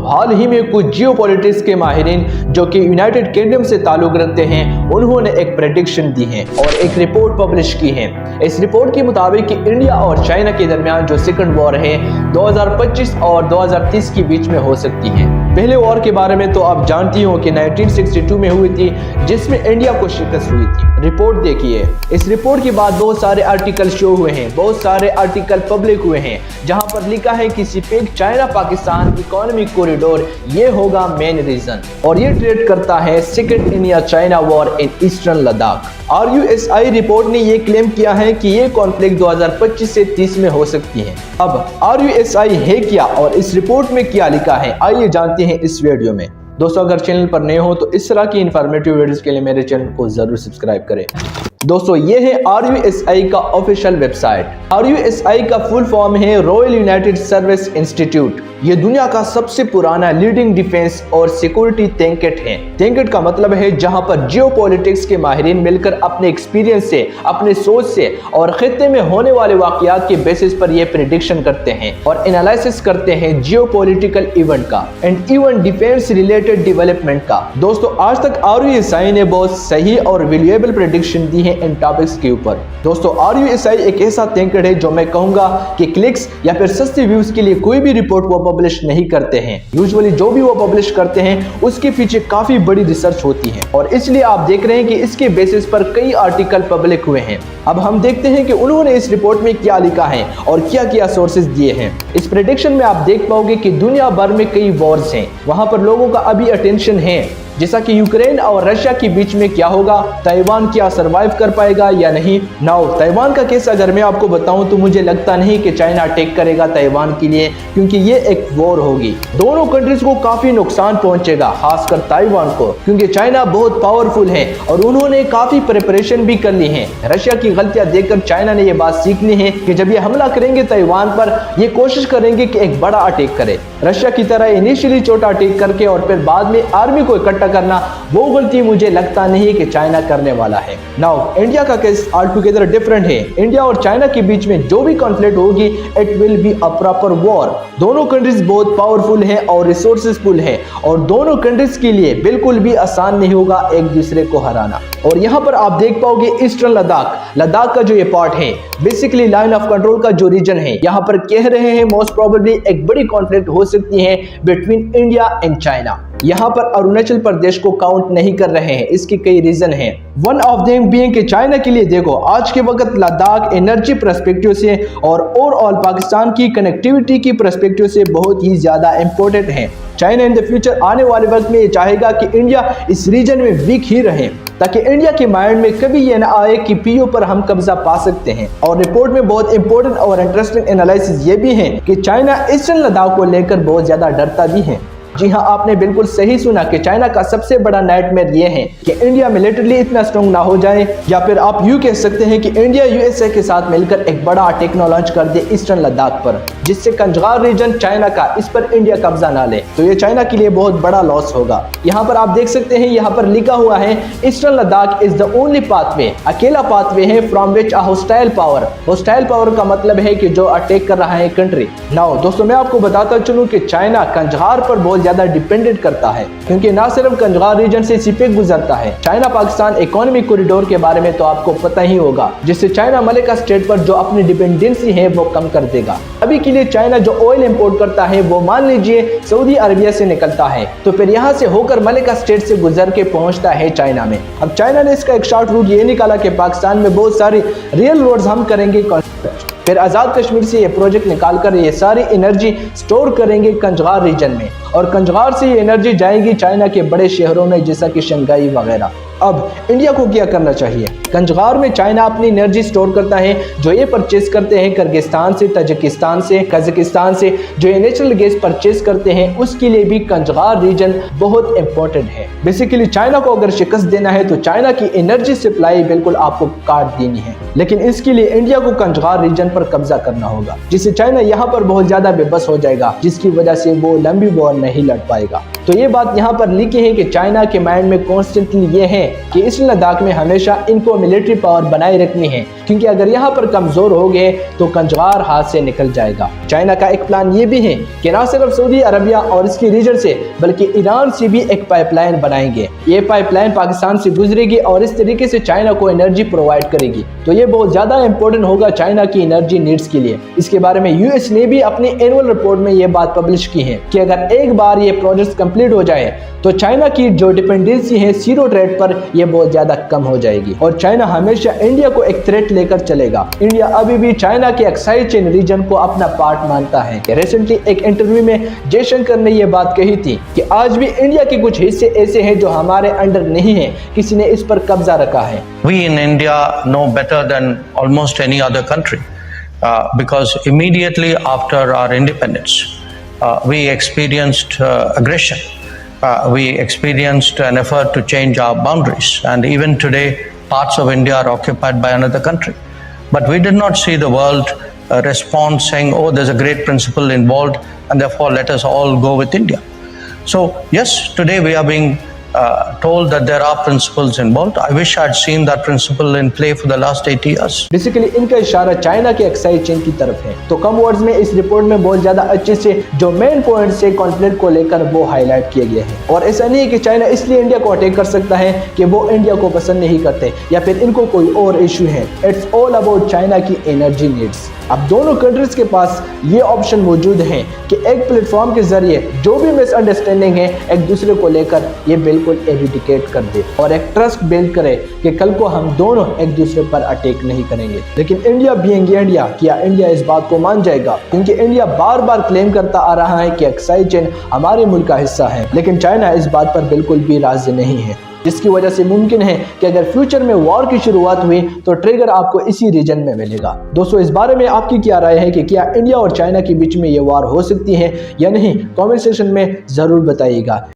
हाल ही में कुछ जियोपॉलिटिक्स के माहिरीन जो कि यूनाइटेड किंगडम से ताल्लुक रखते हैं, उन्होंने एक प्रेडिक्शन दी है और एक रिपोर्ट पब्लिश की है। इस रिपोर्ट के मुताबिक कि इंडिया और चाइना के दरमियान जो सेकंड वॉर है 2025 और 2030 के बीच में हो सकती है। पहले वॉर के बारे में तो आप जानती हो कि 1962 में हुई थी, जिसमें इंडिया को शिकस्त हुई थी। रिपोर्ट देखिए। इस रिपोर्ट के बाद बहुत सारे आर्टिकल शो हुए हैं, बहुत सारे आर्टिकल पब्लिक हुए हैं, जहां पर लिखा है कि CPEC China Pakistan economic corridor ये होगा मेन रीजन, और ये ट्रेड करता है second India China war in eastern Ladakh. RUSI report ने ये क्लेम किया है कि ये कॉन्फ्लिक्ट 2025 से 30 में हो सकती है। अब RUSI है क्या और इस रिपोर्ट में क्या लिखा है, आइए जानते हैं इस वीडियो में। दोस्तों, अगर चैनल पर नए हो तो इस तरह की इंफॉर्मेटिव वीडियोस के लिए मेरे चैनल को जरूर सब्सक्राइब करें। दोस्तों, ये है RUSI का ऑफिशियल वेबसाइट। RUSI का फुल फॉर्म है रॉयल यूनाइटेड सर्विस इंस्टीट्यूट। ये दुनिया का सबसे पुराना लीडिंग डिफेंस और सिक्योरिटी थिंक है। थिंक का मतलब है जहां पर जियोपॉलिटिक्स के माहिरीन मिलकर अपने एक्सपीरियंस से, अपने सोच से और खित्ते में होने वाले वाकयात के बेसिस पर ये प्रेडिक्शन करते हैं और एनालिसिस करते हैं जियोपॉलिटिकल इवेंट का and even defence related development का। दोस्तों, आज तक RUSI ने बहुत सही और वैल्यूएबल प्रेडिक्शन दी है इन टॉपिक्स के ऊपर। दोस्तों, RUSI एक ऐसा थिंकर है जो मैं कहूंगा कि क्लिक्स या फिर सस्ते व्यूज के लिए कोई भी रिपोर्ट वो पब्लिश नहीं करते हैं। यूजुअली जो भी वो पब्लिश करते हैं उसके पीछे काफी बड़ी रिसर्च होती है और इसलिए आप देख रहे हैं कि इसके बेसिस पर कई आर्टिकल पब्लिक हुए हैं। अब हम देखते हैं कि उन्होंने इस रिपोर्ट में क्या लिखा है और क्या क्या सोर्सेज दिए हैं। इस प्रेडिक्शन में आप देख पाओगे कि दुनिया भर में कई वॉर्स हैं, वहां पर लोगों का अभी अटेंशन है, जैसा कि यूक्रेन और रशिया के बीच में क्या होगा, ताइवान क्या सरवाइव कर पाएगा या नहीं। नाउ ताइवान का केस अगर मैं आपको बताऊं तो मुझे लगता नहीं कि चाइना अटैक करेगा ताइवान के लिए, क्योंकि ये एक वॉर होगी। दोनों कंट्रीज को काफी नुकसान पहुंचेगा, खासकर ताइवान को, क्योंकि चाइना बहुत पावरफुल है और उन्होंने काफी प्रिपरेशन भी कर ली है। रशिया की गलतियां देखकर चाइना ने यह बात सीखनी है कि जब ये हमला करेंगे ताइवान पर, ये कोशिश करेंगे कि एक बड़ा अटैक करे, रशिया की तरह इनिशियली छोटा अटैक करके और फिर बाद में आर्मी को इकट्ठा करना। वो गलती मुझे लगता नहीं कि चाइना करने वाला है। नाउ इंडिया का केस ऑल टुगेदर डिफरेंट है। इंडिया और चाइना के बीच में जो भी कॉन्फ्लिक्ट होगी, it will be a proper war. दोनों कंट्रीज बहुत पावरफुल है और रिसोर्सेसफुल है और दोनों कंट्रीज के लिए बिल्कुल भी आसान नहीं होगा एक दूसरे को हराना। और यहाँ पर आप देख पाओगे ईस्टर्न लद्दाख का जो ये पार्ट है, बेसिकली लाइन ऑफ कंट्रोल का जो रीजन है, यहाँ पर कह रहे हैं मोस्ट प्रोबेबली एक बड़ी कॉन्फ्लिक्ट हो सकती है बिटवीन इंडिया एंड चाइना। यहाँ पर अरुणाचल प्रदेश को काउंट नहीं कर रहे हैं, इसके कई रीजन हैं। वन ऑफ देम बीइंग कि चाइना के लिए देखो, आज के वक्त लद्दाख एनर्जी पर्सपेक्टिव से और ओवरऑल पाकिस्तान की कनेक्टिविटी की पर्सपेक्टिव से बहुत ही ज्यादा इंपॉर्टेंट है। चाइना इन द फ्यूचर आने वाले वक्त में ये चाहेगा कि इंडिया इस रीजन में वीक ही रहे, ताकि इंडिया के माइंड में कभी ये ना आए कि पीओ पर हम कब्जा पा सकते हैं। और रिपोर्ट में बहुत इंपॉर्टेंट और इंटरेस्टिंग एनालिसिस ये भी है कि चाइना ईस्टर्न लद्दाख को लेकर बहुत ज्यादा डरता भी है। जी हाँ, आपने बिल्कुल सही सुना कि चाइना का सबसे बड़ा नाइटमेयर ये है कि इंडिया मिलिटरीली इतना स्ट्रॉन्ग ना हो जाए, या फिर आप यूं कह सकते हैं कि इंडिया USA के साथ मिलकर एक बड़ा टेक्नो लॉन्च कर दे ईस्टर्न लद्दाख पर, जिससे कंजगार रीजन चाइना का, इस पर इंडिया कब्जा ना ले, तो ये चाइना के लिए बहुत बड़ा लॉस होगा। यहाँ पर आप देख सकते हैं, यहाँ पर लिखा हुआ है eastern Ladakh is the only pathway, अकेला पाथवे है from which a hostile power का मतलब है कि जो अटैक कर रहा है कंट्री। नाउ दोस्तों, मैं आपको बताता चलूं कि चाइना कंजगार पर बहुत ज्यादा डिपेंडेंट करता है, क्योंकि ना सिर्फ कंजगार रीजन से सिपेक गुजरता है। चाइना पाकिस्तान इकोनॉमिक कॉरिडोर के बारे में तो आपको पता ही होगा, जिससे चाइना मलेका स्टेट पर जो अपनी डिपेंडेंसी है वो कम कर देगा। अभी के लिए चाइना जो ऑयल इंपोर्ट करता है वो मान लीजिए सऊदी अरबिया से निकलता है, तो फिर यहाँ से होकर मलेका स्टेट से गुजर के पहुंचता है चाइना में। अब चाइना ने इसका एक शॉर्ट रूट ये निकाला कि पाकिस्तान में बहुत सारी रियल रोड्स हम करेंगे, फिर आजाद कश्मीर से ये प्रोजेक्ट निकालकर ये सारी एनर्जी स्टोर करेंगे कंजगार रीजन में, और कंजगार से ये एनर्जी जाएगी चाइना के बड़े शहरों में जैसा कि शंघाई वगैरह। अब इंडिया को क्या करना चाहिए? कंजगार में चाइना अपनी एनर्जी स्टोर करता है, जो ये परचेज करते हैं किर्गिस्तान से, तजिकिस्तान से, कजाकिस्तान से, जो ये नेचुरल गैस परचेज करते हैं, उसके लिए भी कंजगार रीजन बहुत इंपॉर्टेंट है। बेसिकली चाइना को अगर शिकस्त देना है तो चाइना की एनर्जी सप्लाई बिल्कुल आपको काट देनी है, लेकिन इसके लिए इंडिया को कंजगार रीजन पर कब्जा करना होगा, जिससे चाइना यहाँ पर बहुत ज्यादा बेबस हो जाएगा, जिसकी वजह से वो लंबी वॉर नहीं लड़ पाएगा। तो ये बात यहाँ पर लिखी है कि चाइना के माइंड में कॉन्स्टेंटली ये है कि इस लद्दाख में हमेशा इनको मिलिट्री पावर बनाए रखनी है, क्योंकि अगर यहाँ पर कमजोर हो गए तो कंजगार हाथ से निकल जाएगा। चाइना का एक प्लान ये भी है कि न सिर्फ सऊदी अरबिया और इसके रीजन से बल्कि ईरान से भी एक पाइपलाइन बनाएंगे। ये पाइपलाइन पाकिस्तान से गुजरेगी और इस तरीके से चाइना को एनर्जी प्रोवाइड करेगी। तो ये बहुत ज्यादा इंपॉर्टेंट होगा चाइना की एनर्जी नीड्स के लिए। इसके बारे में यूएस ने भी अपनी एनुअल रिपोर्ट में ये बात पब्लिश की है कि अगर एक बार ये प्रोजेक्ट कंप्लीट हो जाए तो चाइना की जो डिपेंडेंसी है सीरो ट्रेड पर ये बहुत ज्यादा कम हो जाएगी और चाइना हमेशा इंडिया को एक थ्रेट लेकर चलेगा। इंडिया अभी भी चाइना के एक्साइड चेन रीजन को अपना पार्ट मानता है। रिसेंटली एक इंटरव्यू में जयशंकर ने ये बात कही थी कि आज भी इंडिया के कुछ हिस्से ऐसे हैं जो हमारे अंडर नहीं है, किसी ने इस पर कब्जा रखा है। We in India know better than almost any other country because immediately after our independence we experienced aggression. We experienced an effort to change our boundaries, and even today parts of India are occupied by another country. But we did not see the world respond saying, oh, there's a great principle involved and therefore let us all go with India. So yes, today we are being told that there are principles involved. I wish I had seen that principle in play for the last 80 years. Basically इनका इशारा China के Exide chain की तरफ है। तो कम words में इस report में बहुत ज्यादा अच्छे से जो मेन पॉइंट से कॉन्फ्लिक्ट को लेकर वो हाईलाइट किए गए हैं। और ऐसा नहीं है कि चाइना इसलिए इंडिया को अटैक कर सकता है कि वो इंडिया को पसंद नहीं करते या फिर इनको कोई और इशू है। इट्स ऑल अबाउट चाइना की एनर्जी नीड्स। अब दोनों कंट्रीज के पास ये ऑप्शन मौजूद है कि एक प्लेटफॉर्म के जरिए जो भी मिसअंडरस्टैंडिंग है एक दूसरे को लेकर ये बिल्कुल एरिडिकेट कर दे और एक ट्रस्ट बिल्ड करे कि कल को हम दोनों एक दूसरे पर अटैक नहीं करेंगे। लेकिन इंडिया बीइंग इंडिया, क्या इंडिया इस बात को मान जाएगा? क्योंकि इंडिया बार बार क्लेम करता आ रहा है कि एक्साइड चेन हमारे मुल्क का हिस्सा है, लेकिन चाइना इस बात पर बिल्कुल भी राजी नहीं है, जिसकी वजह से मुमकिन है कि अगर फ्यूचर में वॉर की शुरुआत हुई तो ट्रिगर आपको इसी रीजन में मिलेगा। दोस्तों, इस बारे में आपकी क्या राय है कि क्या इंडिया और चाइना के बीच में ये वॉर हो सकती है या नहीं? कमेंट सेक्शन में जरूर बताइएगा।